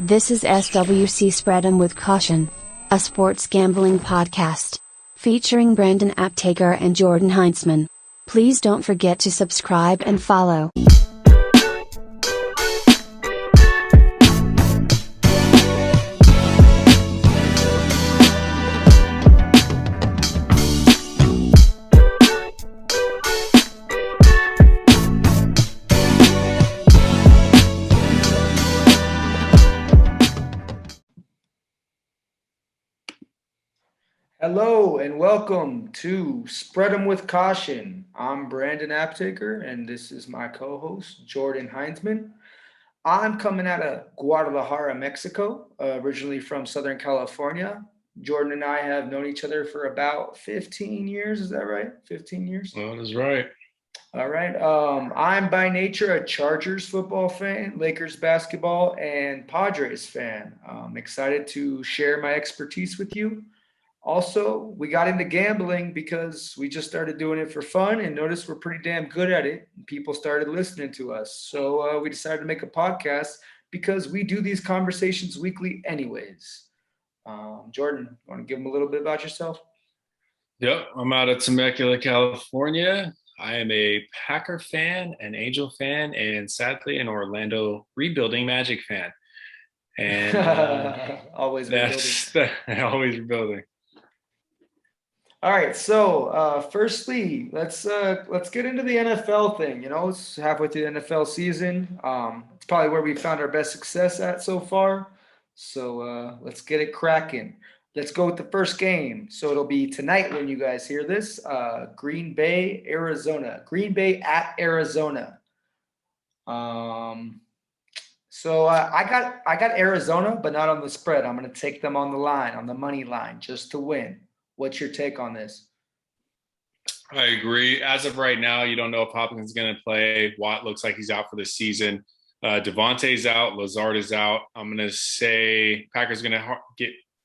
This is SWC Spread 'em with Caution, a sports gambling podcast featuring Brandon Aptaker and Jordan Heinzman. Please don't forget to subscribe and follow. Hello and welcome to Spread 'em with Caution. I'm Brandon Aptaker and this is my co-host Jordan Heinzman. I'm coming out of Guadalajara, Mexico, originally from Southern California. Jordan and I have known each other for about 15 years. Is that right? 15 years? Well, that is right. All right. I'm by nature a Chargers football fan, Lakers basketball, and Padres fan. I'm excited to share my expertise with you. Also, we got into gambling because we just started doing it for fun and noticed we're pretty damn good at it. And people started listening to us. So we decided to make a podcast because we do these conversations weekly anyways. Jordan, you want to give them a little bit about yourself? Yep, I'm out of Temecula, California. I am a Packer fan, an Angel fan, and sadly an Orlando rebuilding Magic fan. And Always rebuilding. Always rebuilding. All right, so firstly, let's get into the NFL thing. You know, it's halfway through the NFL season. It's probably where we found our best success at so far. So let's get it cracking. Let's go with the first game. So it'll be tonight when you guys hear this. Green Bay, Arizona. Green Bay at Arizona. So I got Arizona, but not on the spread. I'm going to take them on the line, on the money line, just to win. What's your take on this? I agree. As of right now, you don't know if Hopkins is going to play. Watt looks like he's out for the season. Devontae's out. Lazard is out. I'm going to say Packers going to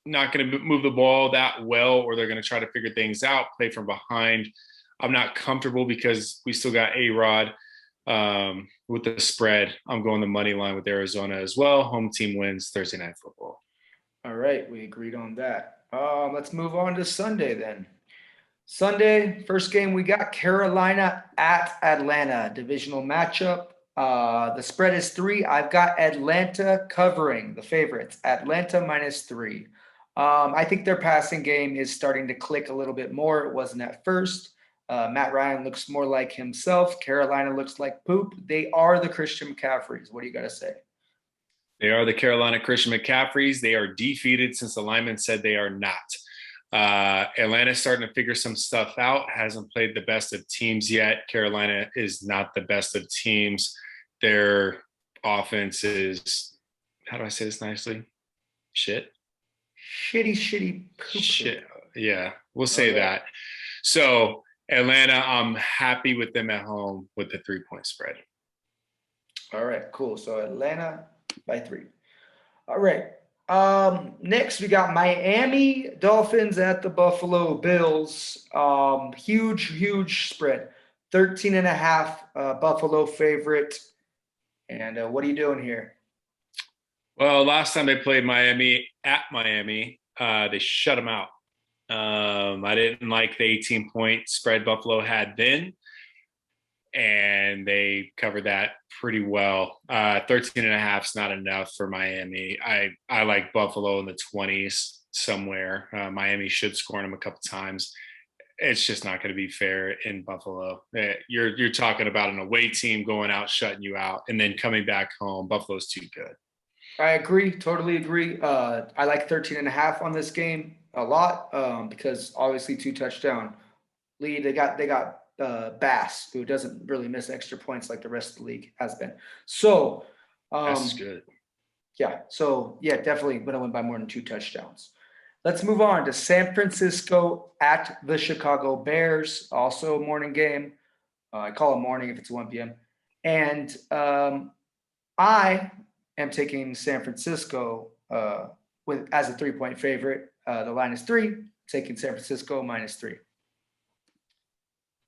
not going to move the ball that well, or they're going to try to figure things out, play from behind. I'm not comfortable because we still got A-Rod with the spread. I'm going the money line with Arizona as well. Home team wins Thursday Night Football. All right, we agreed on that. Let's move on to Sunday then. Sunday, first game, we got Carolina at Atlanta, divisional matchup. The spread is 3. I've got Atlanta covering the favorites, Atlanta -3. I think their passing game is starting to click a little bit more. It wasn't at first. Matt Ryan looks more like himself. Carolina looks like poop. They are the Christian McCaffreys. What do you got to say? They are the Carolina Christian McCaffreys. They are defeated since the lineman said they are not. Atlanta's starting to figure some stuff out, hasn't played the best of teams yet. Carolina is not the best of teams. Their offense is, how do I say this nicely? Shit. Shitty poop. Shit. Yeah, we'll say that. So Atlanta, I'm happy with them at home with the 3-point spread. All right, cool. So Atlanta by 3. All right. Next, we got Miami Dolphins at the Buffalo Bills. Huge spread. 13.5 Buffalo favorite. And what are you doing here? Well, last time they played Miami at Miami, they shut them out. I didn't like the 18-point spread Buffalo had then, and they covered that pretty well. 13.5 is not enough for Miami. I like Buffalo in the 20s somewhere. Miami should score them a couple times. It's just not going to be fair in Buffalo. You're talking about an away team going out, shutting you out, and then coming back home. Buffalo's too good. I agree. Totally agree. I like 13.5 on this game a lot because obviously 2 touchdown lead. They got Bass, who doesn't really miss extra points like the rest of the league has been. So that's good. Yeah. So yeah, definitely going to win by more than 2 touchdowns. Let's move on to San Francisco at the Chicago Bears. Also a morning game. I call it morning if it's 1 p.m. And I am taking San Francisco as a 3-point favorite. The line is 3. Taking San Francisco -3.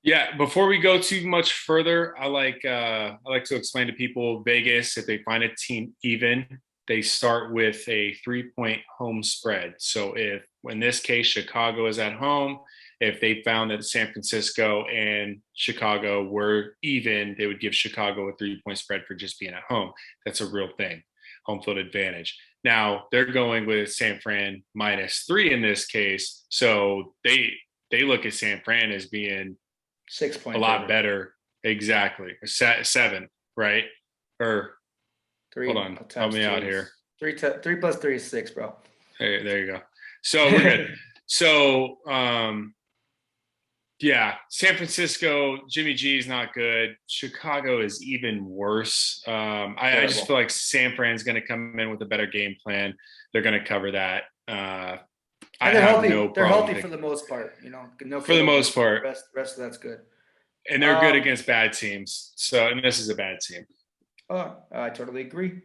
Yeah, before we go too much further, I like to explain to people Vegas, if they find a team even, they start with a 3-point home spread. So if, in this case, Chicago is at home, if they found that San Francisco and Chicago were even, they would give Chicago a 3-point spread for just being at home. That's a real thing, home field advantage. Now they're going with San Fran -3 in this case. So they look at San Fran as being 6-point a lot better. Exactly. 7, right? Or 3. hold on, help me out here. 3 plus 3 is 6, bro. There you go. So we're good. So, yeah, San Francisco, Jimmy G is not good. Chicago is even worse. I just feel like San Fran's going to come in with a better game plan. They're going to cover that. And they're healthy. They're healthy for the most part. No for the most part. Rest of that's good. And they're good against bad teams. So, and this is a bad team. Oh, I totally agree.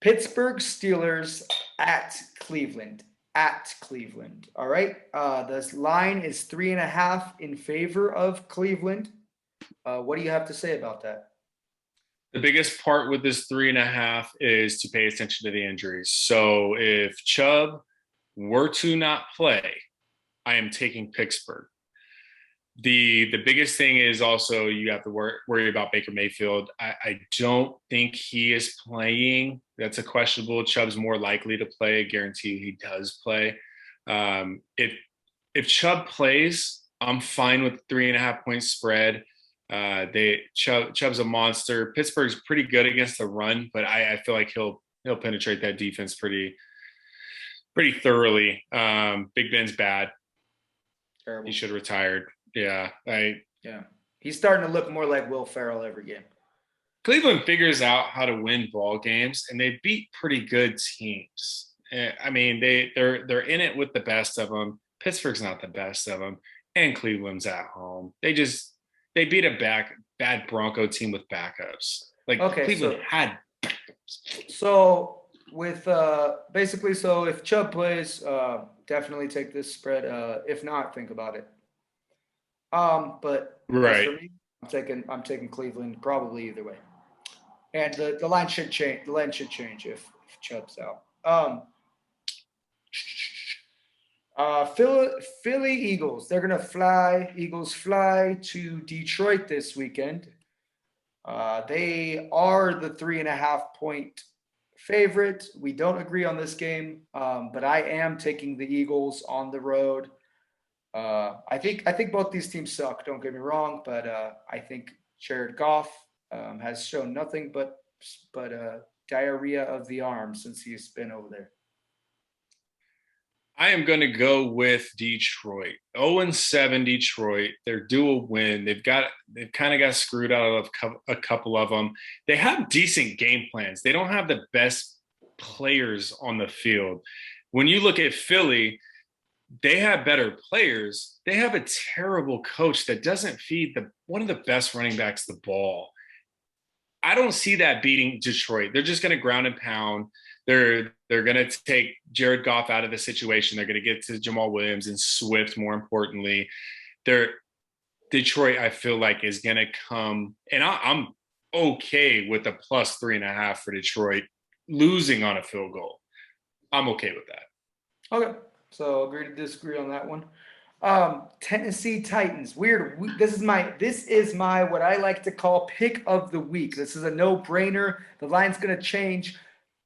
Pittsburgh Steelers at Cleveland. At Cleveland. All right. This line is 3.5 in favor of Cleveland. What do you have to say about that? The biggest part with this 3.5 is to pay attention to the injuries. So if Chubb were to not play, I am taking Pittsburgh. The biggest thing is also you have to worry about Baker Mayfield. I don't think he is playing. That's a questionable. Chubb's more likely to play. I guarantee he does play. If Chubb plays, I'm fine with 3.5 point spread. Chubb's a monster. Pittsburgh's pretty good against the run, but I feel like he'll penetrate that defense pretty thoroughly. Big Ben's bad. Terrible. He should have retired. Yeah. He's starting to look more like Will Ferrell every game. Cleveland figures out how to win ball games, and they beat pretty good teams. I mean, they're in it with the best of them. Pittsburgh's not the best of them, and Cleveland's at home. They beat a bad Bronco team with backups. Cleveland had backups. So with basically, so if Chubb plays, definitely take this spread. If not, think about it. But right. For me, I'm taking Cleveland probably either way. And the line should change. The line should change if Chubb's out. Philly Eagles. They're gonna fly. Eagles fly to Detroit this weekend. They are the 3.5 point favorite. We don't agree on this game, but I am taking the Eagles on the road. I think both these teams suck. Don't get me wrong, but I think Jared Goff has shown nothing but diarrhea of the arm since he's been over there. I am going to go with Detroit. 0-7 Detroit. They're due a win. They've kind of got screwed out of a couple of them. They have decent game plans. They don't have the best players on the field. When you look at Philly, they have better players. They have a terrible coach that doesn't feed one of the best running backs the ball. I don't see that beating Detroit. They're just going to ground and pound. They're going to take Jared Goff out of the situation. They're going to get to Jamal Williams and Swift, more importantly. Detroit, I feel like, is going to come, and I'm okay with a plus 3.5 for Detroit losing on a field goal. I'm okay with that. Okay. So agree to disagree on that one. Tennessee Titans. Weird. This is my what I like to call pick of the week. This is a no-brainer. The line's going to change.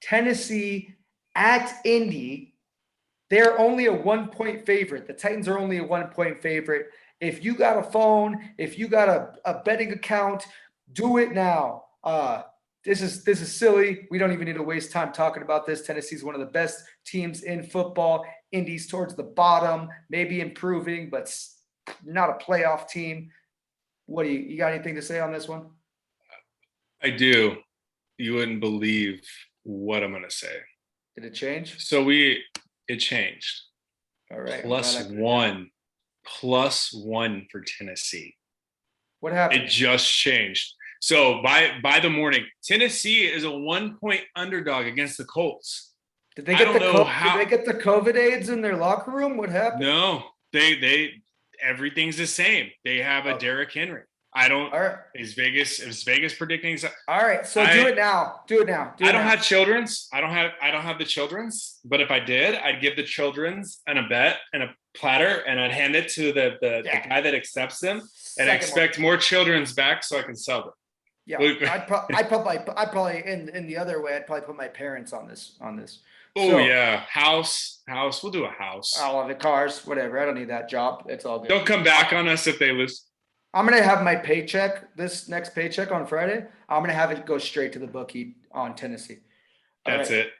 Tennessee at Indy. They're only a 1-point favorite. The Titans are only a 1-point favorite. If you got a phone, if you got a betting account, do it now. This is silly. We don't even need to waste time talking about this. Tennessee's one of the best teams in football. Indy's towards the bottom, maybe improving, but not a playoff team. What do you got anything to say on this one? I do. You wouldn't believe what I'm going to say. Did it change? So it changed. All right. +1 for Tennessee. What happened? It just changed. So by the morning, Tennessee is a 1-point underdog against the Colts. Did they get the COVID AIDS in their locker room? What happened? No, they everything's the same. They have a Derrick Henry. I don't. All right. Is Vegas predicting? All right. So do it now. I don't have children's. I don't have the children's. But if I did, I'd give the children's and a bet and a platter, and I'd hand it to the guy that accepts them, and expect more children's back so I can sell them. Yeah, I'd probably in the other way. I'd probably put my parents on this. Oh so, yeah, house. We'll do a house. I'll have the cars, whatever. I don't need that job. It's all good. Don't come back on us if they lose. I'm gonna have my paycheck, this next paycheck on Friday. I'm gonna have it go straight to the bookie on Tennessee. That's it.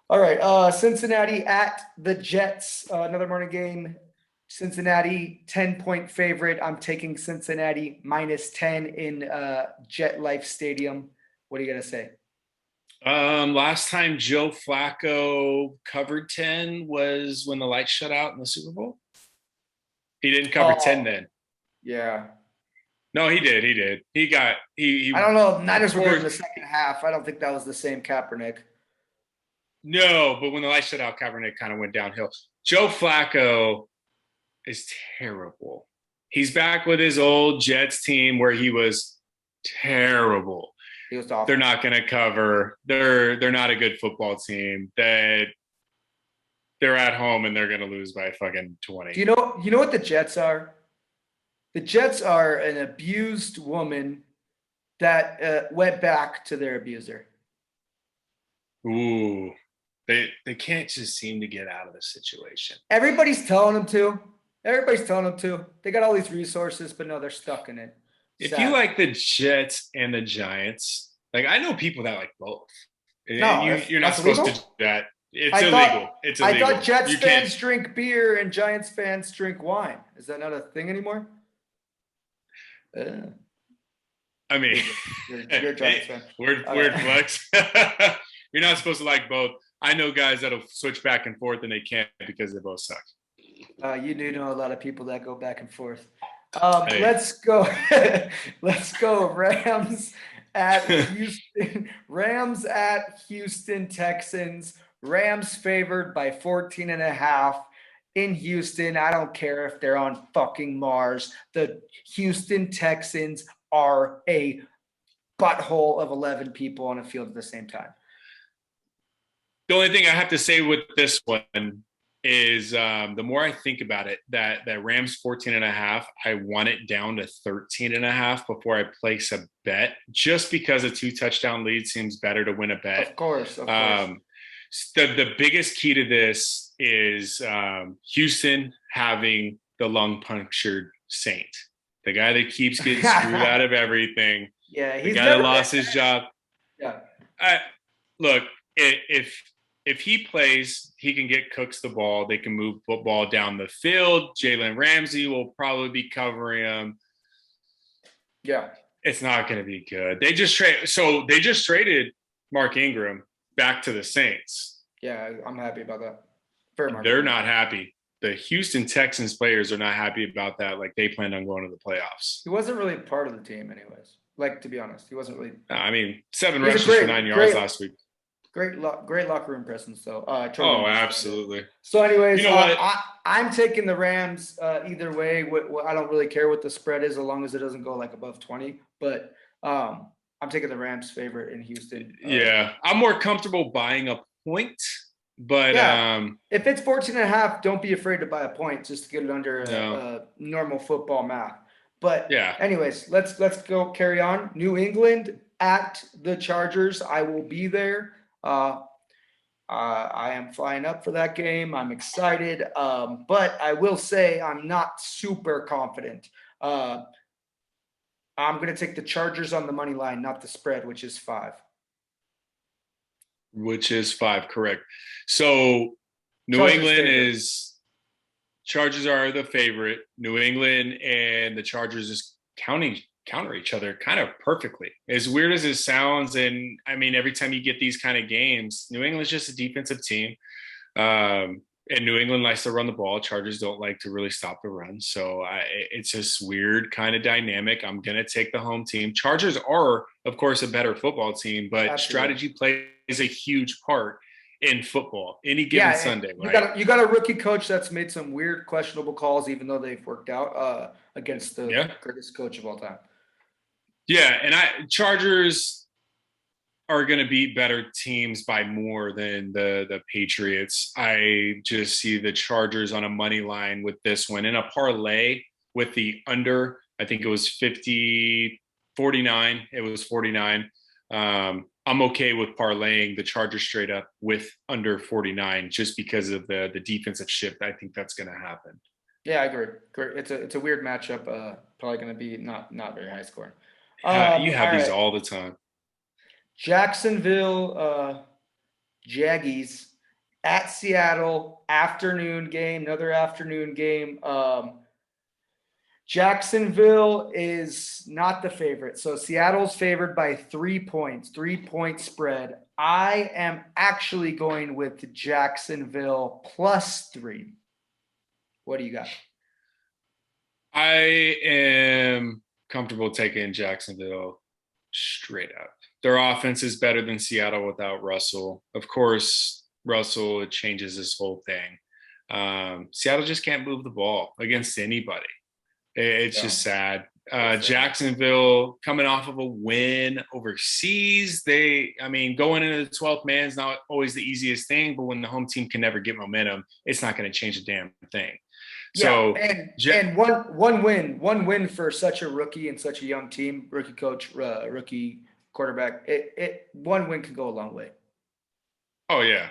All right. Cincinnati at the Jets. Another morning game. Cincinnati 10-point favorite. I'm taking Cincinnati -10 in Jet Life Stadium. What are you gonna say? Last time Joe Flacco covered 10 was when the lights shut out in the Super Bowl. He didn't cover 10 then. Yeah. No, he did. He I don't know. Niners were good in the second half. I don't think that was the same Kaepernick. No, but when the lights shut out, Kaepernick kind of went downhill. Joe Flacco is terrible. He's back with his old Jets team where he was terrible. He was awful. They're not going to cover. They're not a good football team. They're at home and they're going to lose by fucking 20. You know what the Jets are? The Jets are an abused woman that went back to their abuser. Ooh. They can't just seem to get out of the situation. Everybody's telling them to. They got all these resources, but no, they're stuck in it. If you like the Jets and the Giants, like I know people that like both. No, you're not supposed illegal? to do that. It's illegal. It's illegal. I thought Jets fans drink beer and Giants fans drink wine. Is that not a thing anymore? I mean, you're a Giants fan. Weird flex. You're not supposed to like both. I know guys that'll switch back and forth and they can't because they both suck. You do know a lot of people that go back and forth. Let's go. Let's go. Rams at Houston. Rams at Houston Texans. Rams favored by 14.5 in Houston. I don't care if they're on fucking Mars. The Houston Texans are a butthole of 11 people on a field at the same time. The only thing I have to say with this one is the more I think about it, that Rams 14.5, I want it down to 13.5 before I place a bet, just because a 2-touchdown lead seems better to win a bet. Of course. The biggest key to this is Houston having the lung punctured Saint, the guy that keeps getting screwed out of everything. Yeah, the guy that lost his job. Yeah. Look, if he plays, he can get Cooks the ball. They can move football down the field. Jalen Ramsey will probably be covering him. Yeah. It's not going to be good. They just traded Mark Ingram back to the Saints. Yeah, I'm happy about that. They're not happy. The Houston Texans players are not happy about that. Like, they planned on going to the playoffs. He wasn't really part of the team anyways. Like, to be honest, he wasn't really. I mean, 7 rushes for 9 yards last week. Great locker room presence, though. Absolutely. So, anyways, you know what? I'm taking the Rams either way. I don't really care what the spread is, as long as it doesn't go like above 20. But I'm taking the Rams favorite in Houston. Yeah, I'm more comfortable buying a point, but if it's 14.5, don't be afraid to buy a point just to get it under normal football math. But anyways, let's go carry on. New England at the Chargers. I will be there. I am flying up for that game. I'm excited. But I will say I'm not super confident. I'm going to take the Chargers on the money line, not the spread, which is 5. Which is 5, correct. So New England is Chargers are the favorite. New England and the Chargers just counter each other kind of perfectly. As weird as it sounds, and I mean, every time you get these kind of games, New England's just a defensive team. And New England likes to run the ball. Chargers don't like to really stop the run. So it's this weird kind of dynamic. I'm going to take the home team. Chargers are, of course, a better football team, but strategy plays a huge part in football, any given Sunday, right? You got a rookie coach that's made some weird, questionable calls, even though they've worked out against the greatest coach of all time. Yeah, and Chargers are going to beat better teams by more than the Patriots. I just see the Chargers on a money line with this one. In a parlay with the under, I think it was 49. It was 49. I'm okay with parlaying the Chargers straight up with under 49 just because of the defensive shift. I think that's going to happen. Yeah, I agree. It's a weird matchup. Probably going to be not very high scoring. You have these all the time. Jacksonville Jaggies at Seattle, afternoon game, another afternoon game. Jacksonville is not the favorite. So Seattle's favored by 3 points, 3-point spread. I am actually going with Jacksonville +3. What do you got? I am comfortable taking Jacksonville straight up. Their offense is better than Seattle without Russell. Of course, Russell, it changes this whole thing. Seattle just can't move the ball against anybody. It's just sad. Jacksonville coming off of a win overseas. Going into the 12th man is not always the easiest thing, but when the home team can never get momentum, it's not going to change a damn thing. So and one win for such a rookie and such a young team, rookie coach, rookie quarterback. One win can go a long way. Oh yeah,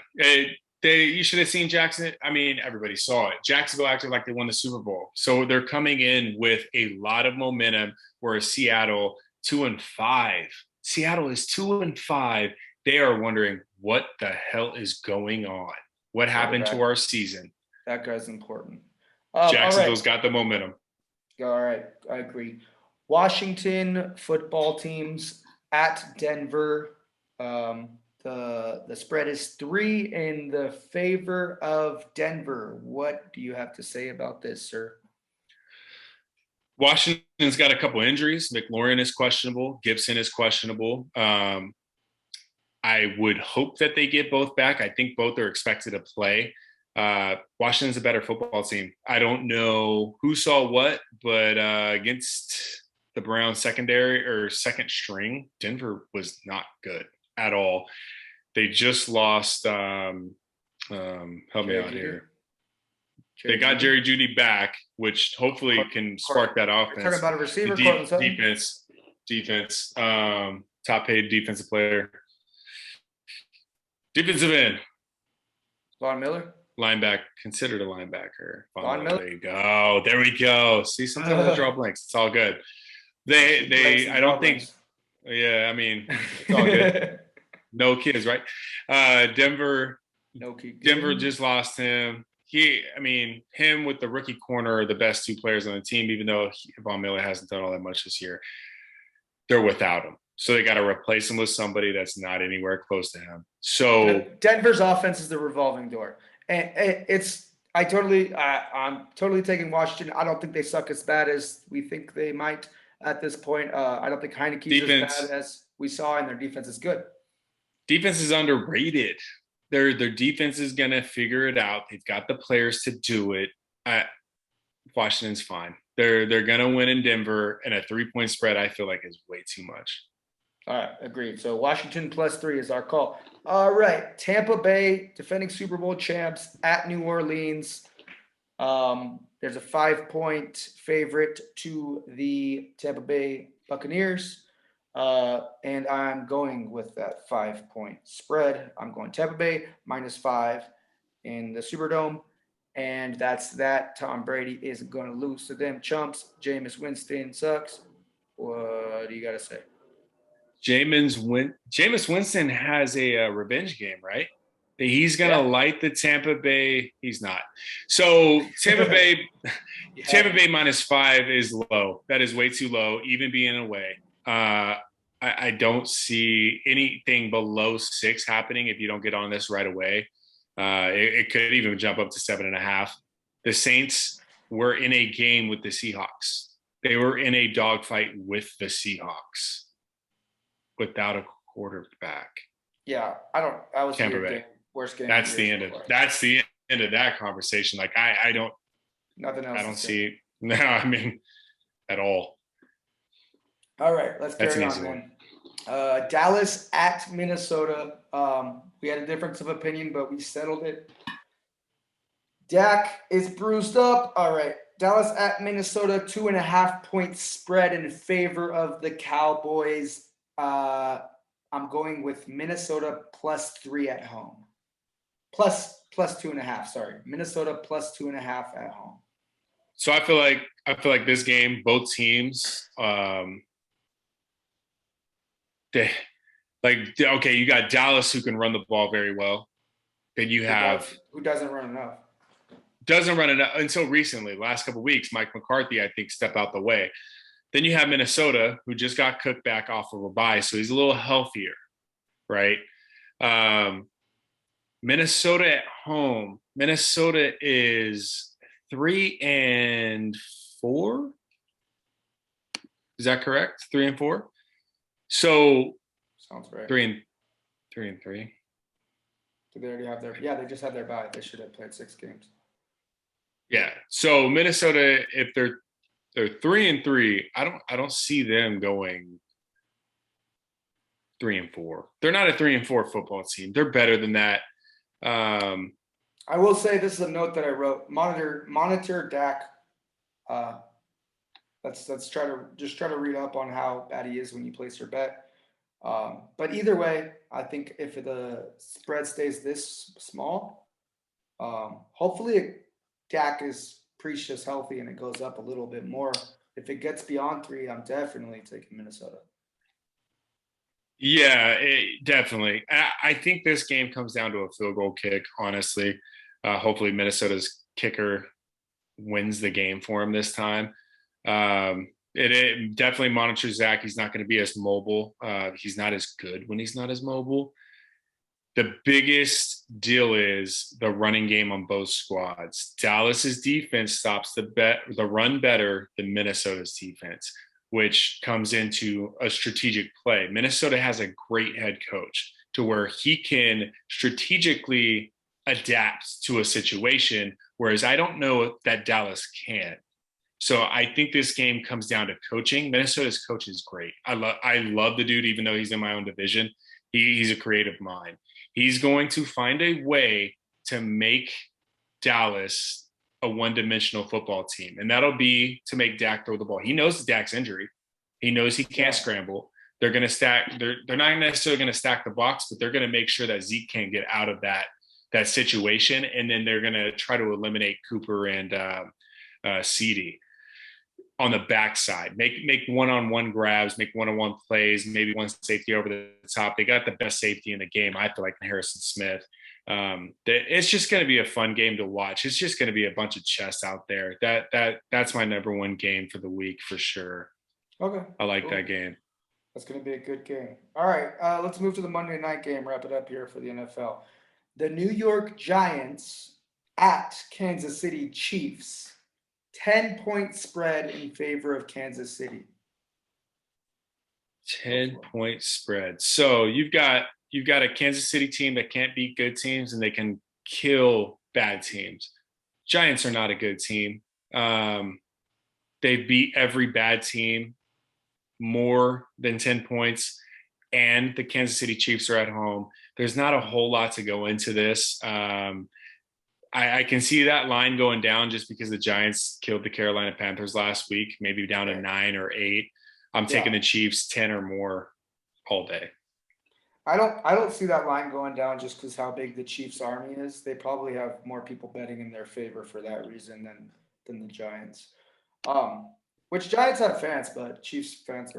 you should have seen Jackson. Everybody saw it. Jacksonville acted like they won the Super Bowl, so they're coming in with a lot of momentum. Whereas Seattle 2-5. Seattle is 2-5. They are wondering what the hell is going on. What happened to our season? That guy's important. Jacksonville's got the momentum. All right, I agree. Washington football teams at Denver. The spread is 3 in the favor of Denver. What do you have to say about this, sir? Washington's got a couple injuries. McLaurin is questionable. Gibson is questionable. I would hope that they get both back. I think both are expected to play. Washington's a better football team. I don't know who saw what, but against the Browns secondary or second string, Denver was not good at all. They just lost help me out here. They got Jerry Jeudy back, which hopefully can spark that offense. Talking about a receiver, defense, top paid defensive player. Defensive end. Von Miller? Linebacker, considered a linebacker. Von Miller? There you go. There we go. See, sometimes I draw blanks. It's all good. I don't think. Yeah, it's all good. No kids, right? Denver. No kids. Denver just lost him. Him with the rookie corner are the best two players on the team, even though Von Miller hasn't done all that much this year. They're without him. So they got to replace him with somebody that's not anywhere close to him. So Denver's offense is the revolving door. And I'm totally taking Washington. I don't think they suck as bad as we think they might at this point. I don't think Heineke's as bad as we saw, and their defense is good. Defense is underrated. Their defense is going to figure it out. They've got the players to do it. Washington's fine. They're going to win in Denver, and a 3-point spread I feel like is way too much. All right, agreed. So Washington +3 is our call. All right, Tampa Bay, defending Super Bowl champs at New Orleans. There's a 5-point favorite to the Tampa Bay Buccaneers. And I'm going with that 5-point spread. I'm going Tampa Bay -5 in the Superdome. And that's that. Tom Brady isn't going to lose to them chumps. Jameis Winston sucks. What do you got to say? Jameis Winston has a revenge game, right? He's going to light the Tampa Bay. He's not. So Tampa Bay -5 is low. That is way too low, even being away. I don't see anything below 6 happening if you don't get on this right away. It could even jump up to 7.5. The Saints were in a game with the Seahawks. They were in a dogfight with the Seahawks without a quarterback. Yeah, I was Tampa here Bay. Worst game. That's the end of that conversation. Like Nothing else. I don't see no. I mean, at all. All right, let's carry on then. Dallas at Minnesota. We had a difference of opinion, but we settled it. Dak is bruised up. All right. Dallas at Minnesota, 2.5 point spread in favor of the Cowboys. I'm going with Minnesota +3 at home. Plus 2.5. Sorry, Minnesota +2.5 at home. So I feel like this game, both teams, okay, you got Dallas who can run the ball very well. Then you have who doesn't run enough. Doesn't run enough until recently. Last couple of weeks, Mike McCarthy, I think, stepped out the way. Then you have Minnesota, who just got cooked back off of a bye, so he's a little healthier, right? Minnesota at home. Minnesota is 3-4. Is that correct? 3-4. So sounds right. 3-3. Did they already have their? Yeah, they just had their bye. They should have played 6 games. Yeah. So Minnesota, if they're 3-3, I don't see them going 3-4. They're not a 3-4 football team. They're better than that. I will say this is a note that I wrote. Monitor Dak. Let's try to read up on how bad he is when you place your bet. But either way, I think if the spread stays this small, hopefully Dak is precious healthy and it goes up a little bit more. If it gets beyond 3, I'm definitely taking Minnesota. Yeah, definitely. I think this game comes down to a field goal kick, honestly. Hopefully Minnesota's kicker wins the game for him this time. It definitely monitors Zach. He's not going to be as mobile. He's not as good when he's not as mobile. The biggest deal is the running game on both squads. Dallas's defense stops the run better than Minnesota's defense, which comes into a strategic play. Minnesota has a great head coach to where he can strategically adapt to a situation, whereas I don't know that Dallas can. So I think this game comes down to coaching. Minnesota's coach is great. I love the dude, even though he's in my own division. He's a creative mind. He's going to find a way to make Dallas a one-dimensional football team, and that'll be to make Dak throw the ball. He knows Dak's injury. He knows he can't scramble. They're going to stack. They're not necessarily going to stack the box, but they're going to make sure that Zeke can't get out of that situation, and then they're going to try to eliminate Cooper and CeeDee on the backside. Make one-on-one grabs, make one-on-one plays, maybe one safety over the top. They got the best safety in the game, I feel like, in Harrison Smith. It's just going to be a fun game to watch. It's just going to be a bunch of chess out there. That's my number one game for the week for sure. Okay. I like that game. That's going to be a good game. All right, let's move to the Monday night game. Wrap it up here for the NFL. The New York Giants at Kansas City Chiefs. 10-point spread in favor of Kansas City. 10-point spread. So you've got a Kansas City team that can't beat good teams and they can kill bad teams. Giants are not a good team. They beat every bad team more than 10 points, and the Kansas City Chiefs are at home. There's not a whole lot to go into this. I can see that line going down just because the Giants killed the Carolina Panthers last week, maybe down to 9 or 8. I'm taking the Chiefs 10 or more all day. I don't see that line going down just because how big the Chiefs army is. They probably have more people betting in their favor for that reason than the Giants. Which Giants have fans, but Chiefs fans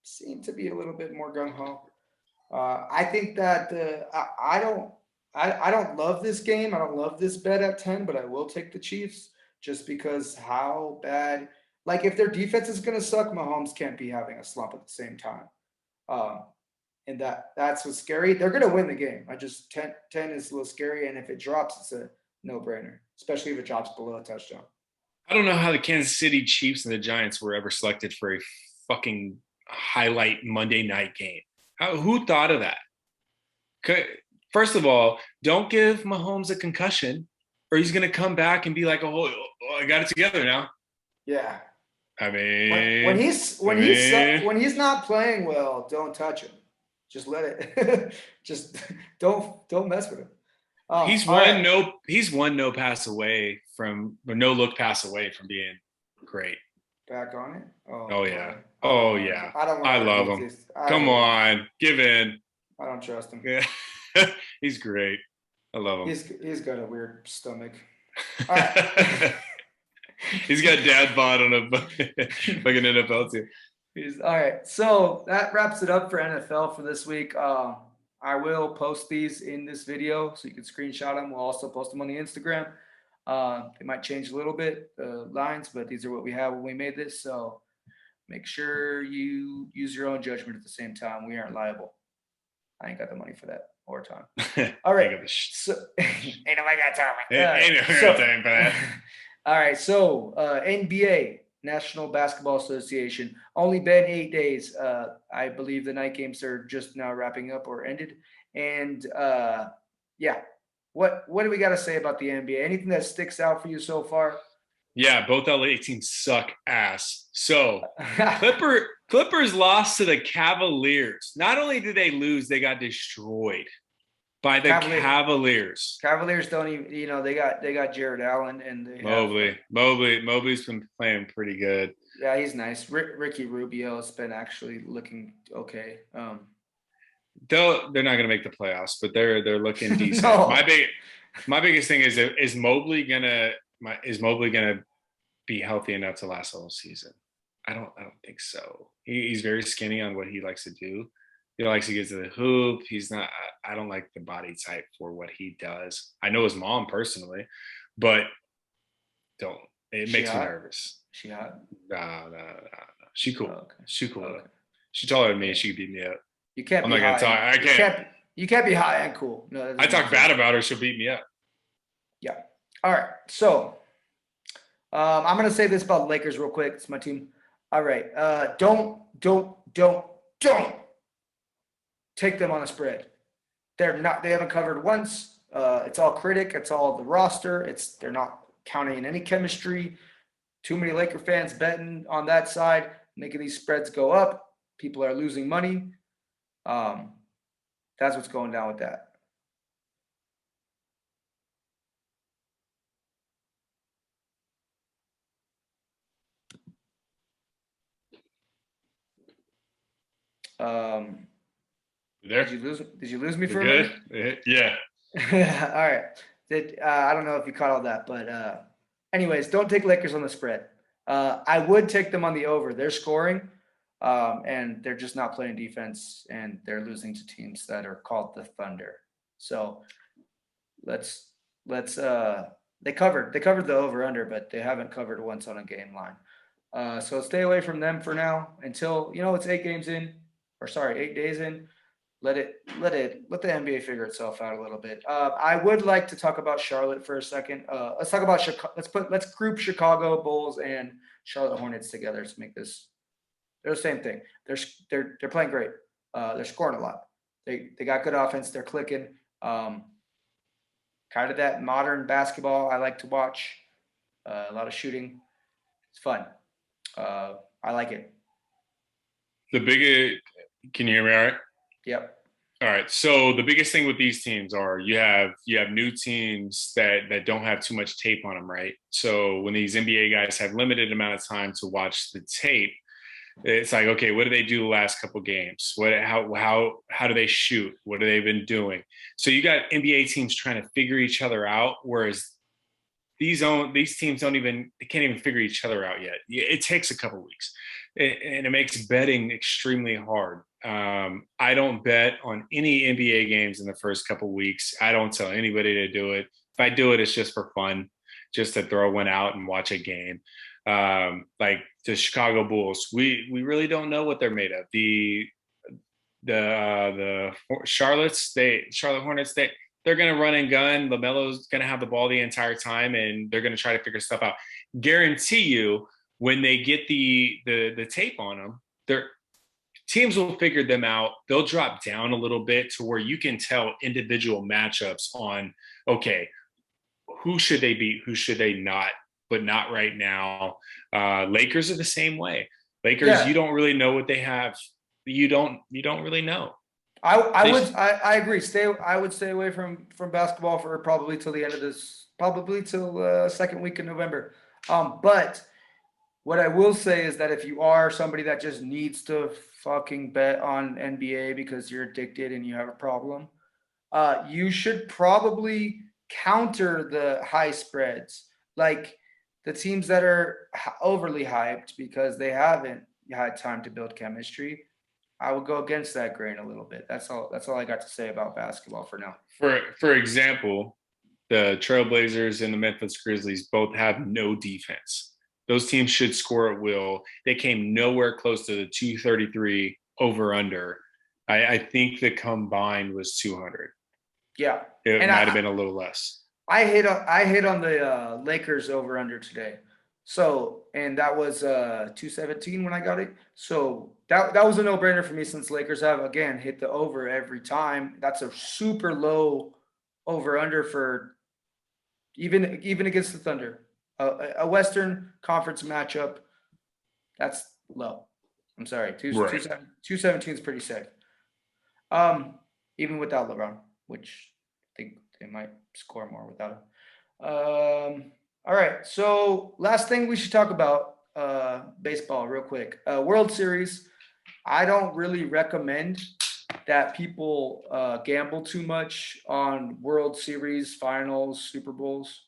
seem to be a little bit more gung-ho. I think that I don't love this game. I don't love this bet at 10, but I will take the Chiefs just because how bad. Like, if their defense is going to suck, Mahomes can't be having a slump at the same time. And that's what's scary. They're going to win the game. 10 is a little scary, and if it drops, it's a no-brainer, especially if it drops below a touchdown. I don't know how the Kansas City Chiefs and the Giants were ever selected for a fucking highlight Monday night game. Who thought of that? First of all, don't give Mahomes a concussion, or he's going to come back and be like, "Oh, I got it together now." Yeah. I When mean, he's not playing well, don't touch him. Just let it. Just don't mess with him. he's All right. he's one no pass away from, or no look pass away from being great. Back on it. Oh Oh boy. yeah. Oh yeah. I don't want I to love argue with him. this. Come on, give in. I don't trust him. Yeah. He's great. I love him. He's got a weird stomach. All right. He's got dad bod on a fucking NFL team. All right. So that wraps it up for NFL for this week. I will post these in this video so you can screenshot them. We'll also post them on the Instagram. They might change a little bit, the lines, but these are what we have when we made this. So make sure you use your own judgment at the same time. We aren't liable. I ain't got the money for that or time. All right. So, ain't nobody got time. Ain't nobody got time for that. All right. So NBA, National Basketball Association, only been 8 days. I believe the night games are just now wrapping up or ended. And yeah, what do we got to say about the NBA? Anything that sticks out for you so far? Yeah, both LA teams suck ass. So Clippers lost to the Cavaliers. Not only did they lose, they got destroyed by the Cavaliers. Cavaliers don't even, they got Jared Allen and Mobley's been playing pretty good. Yeah, he's nice. Ricky Rubio's been actually looking okay. They're not going to make the playoffs, but they're looking decent. No. My biggest thing is Mobley gonna be healthy enough to last the whole season? I don't think so. He's very skinny on what he likes to do. He likes to get to the hoop. He's not. I don't like the body type for what he does. I know his mom personally, but don't. It makes me nervous. She hot? No. She cool. Oh, okay. She cool. Okay. She taller than me. She could beat me up. You can't. I'm not gonna talk. I can't. You can't be high and cool. No. I talk bad about her. She'll beat me up. Yeah. All right. So, I'm gonna say this about the Lakers real quick. It's my team. All right. Don't take them on a spread. They're not. They haven't covered once. It's all critic. It's all the roster. They're not counting in any chemistry. Too many Laker fans betting on that side, making these spreads go up. People are losing money. That's what's going down with that. There? Did you lose me for good? a minute? Yeah. All right. I don't know if you caught all that, but anyways, don't take Lakers on the spread. I would take them on the over. They're scoring, and they're just not playing defense, and they're losing to teams that are called the Thunder. So let's they covered the over under, but they haven't covered once on a game line. So stay away from them for now until it's 8 days in. Let the NBA figure itself out a little bit. I would like to talk about Charlotte for a second. Let's talk about Chicago. Let's group Chicago Bulls and Charlotte Hornets together to make this. They're the same thing. They're playing great. They're scoring a lot. They got good offense. They're clicking. Kind of that modern basketball I like to watch. A lot of shooting. It's fun. I like it. Can you hear me all right? Yep. All right. So the biggest thing with these teams are you have new teams that don't have too much tape on them, right? So when these NBA guys have limited amount of time to watch the tape, it's like, okay, what do they do the last couple games? How do they shoot? What have they been doing? So you got NBA teams trying to figure each other out, whereas these teams can't even figure each other out yet. It takes a couple weeks, and it makes betting extremely hard. I don't bet on any NBA games in the first couple weeks. I don't tell anybody to do it. If I do it, it's just for fun, just to throw one out and watch a game. Like the Chicago Bulls, we really don't know what they're made of. The Charlotte Hornets, they're going to run and gun. LaMelo's going to have the ball the entire time, and they're going to try to figure stuff out. Guarantee you, when they get the tape on them, teams will figure them out. They'll drop down a little bit to where you can tell individual matchups on, okay, who should they beat, who should they not, but not right now. Lakers are the same way. Lakers, Yeah. you don't really know what they have. You don't really know. I agree. I would stay away from basketball for probably till the end of this, probably till second week in November. But what I will say is that if you are somebody that just needs to fucking bet on NBA because you're addicted and you have a problem, you should probably counter the high spreads, like the teams that are overly hyped because they haven't had time to build chemistry. I would go against that grain a little bit. That's all. That's all I got to say about basketball for now. For example, the Trailblazers and the Memphis Grizzlies both have no defense. Those teams should score at will. They came nowhere close to the 233 over under. I think the combined was 200. Yeah, It and might have been a little less. I hit on the Lakers over under today. So, and that was 217 when I got it. So that was a no brainer for me since Lakers have again hit the over every time. That's a super low over under for even against the Thunder, a Western Conference matchup. That's low. I'm sorry, Right. 217 is pretty sick. Even without LeBron, which I think they might score more without him. All right, so last thing we should talk about baseball real quick. World Series. I don't really recommend that people gamble too much on World Series finals, Super Bowls.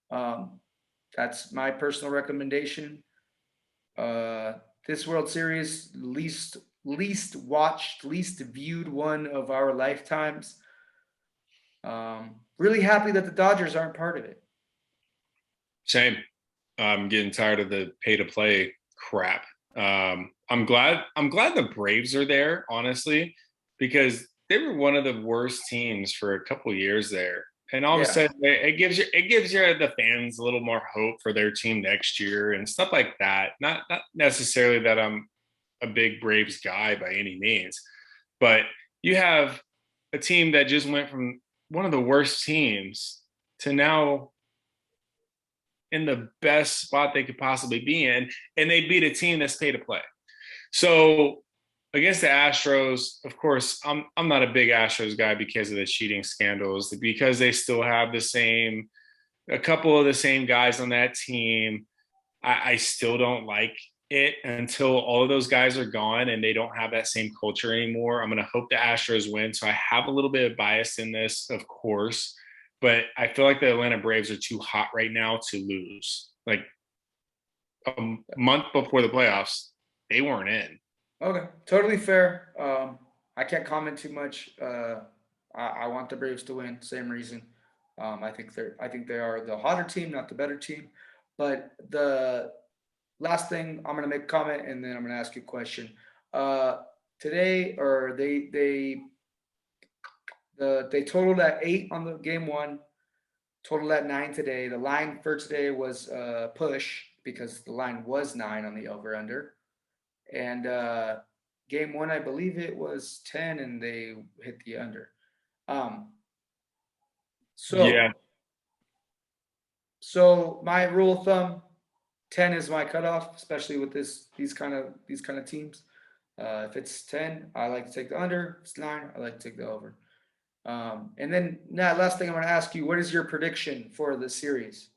That's my personal recommendation. This World Series, least watched, least viewed one of our lifetimes. Really happy that the Dodgers aren't part of it. Same. I'm getting tired of the pay to play crap. I'm glad the Braves are there, honestly, because they were one of the worst teams for a couple years there. And all of a sudden it gives you the fans a little more hope for their team next year and stuff like that. Not necessarily that I'm a big Braves guy by any means, but you have a team that just went from one of the worst teams to now in the best spot they could possibly be in, and they beat a team that's pay to play. So against the Astros, of course, I'm not a big Astros guy because of the cheating scandals, because they still have a couple of the same guys on that team. I still don't like it until all of those guys are gone and they don't have that same culture anymore. I'm going to hope the Astros win. So I have a little bit of bias in this, of course, but I feel like the Atlanta Braves are too hot right now to lose. Like a month before the playoffs, they weren't in. Okay, totally fair. I can't comment too much. I want the Braves to win. Same reason. I think they are the hotter team, not the better team. But the last thing, I'm gonna make a comment and then I'm gonna ask you a question. Today, or they totaled at 8 on the game one, totaled at 9 today. The line for today was push because the line was 9 on the over under. And game one, I believe it was 10 and they hit the under. So my rule of thumb, 10 is my cutoff, especially with these kind of teams. If it's 10, I like to take the under. If it's 9, I like to take the over. And then last thing I'm going to ask you, what is your prediction for the series?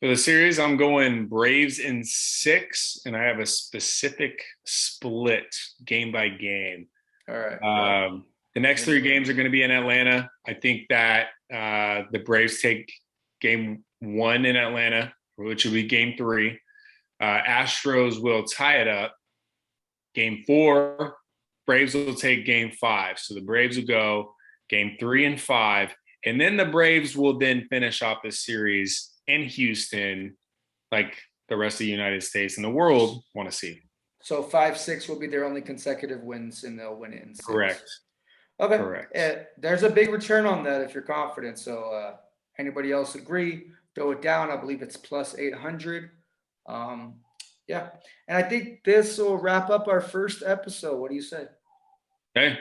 For the series, I'm going Braves in 6, and I have a specific split game by game. All right. The next 3 games are going to be in Atlanta. I think that the Braves take game 1 in Atlanta, which will be game 3. Astros will tie it up. Game 4, Braves will take game 5. So the Braves will go game 3 and 5. And then the Braves will then finish off the series in Houston, like the rest of the United States and the world want to see. So 5-6 will be their only consecutive wins, and they'll win it in 6. Correct. Okay. Correct. There's a big return on that if you're confident. So anybody else agree? Throw it down. I believe it's plus 800. Yeah. And I think this will wrap up our first episode. What do you say? Okay.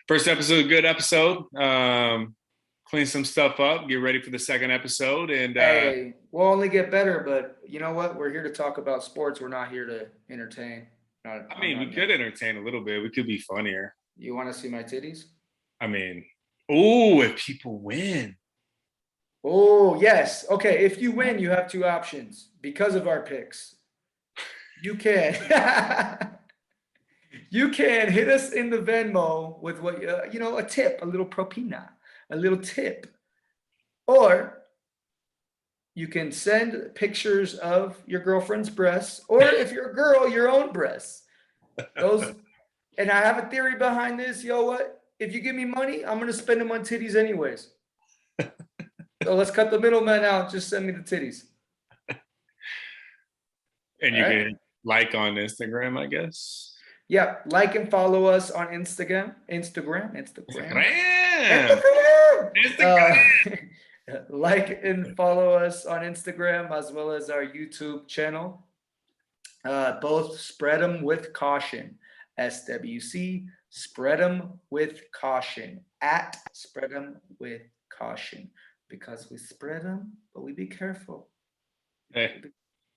First episode, good episode. Clean some stuff up, get ready for the second episode. And hey, we'll only get better, but you know what? We're here to talk about sports. We're not here to entertain. we could entertain a little bit. We could be funnier. You want to see my titties? If people win. Oh, yes. Okay, if you win, you have two options because of our picks. You can you can hit us in the Venmo with what a tip, a little propina, a little tip. Or you can send pictures of your girlfriend's breasts, or if you're a girl, your own breasts. And I have a theory behind this. What? If you give me money, I'm going to spend them on titties anyways. So let's cut the middleman out. Just send me the titties. And you can like on Instagram, I guess. Yeah, like and follow us on Instagram. Like and follow us on Instagram as well as our YouTube channel. Both spread them with caution. SWC, spread them with caution. At spread them with caution. Because we spread them, but we be careful. Hey,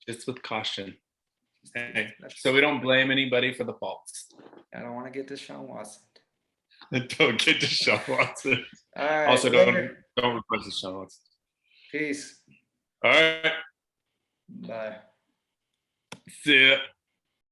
just with caution. Hey, so we don't blame anybody for the faults. I don't want to get Deshaun Watson. Don't get Deshaun Watson. All right. Also, don't request Deshaun Watson. Peace. All right. Bye. See ya.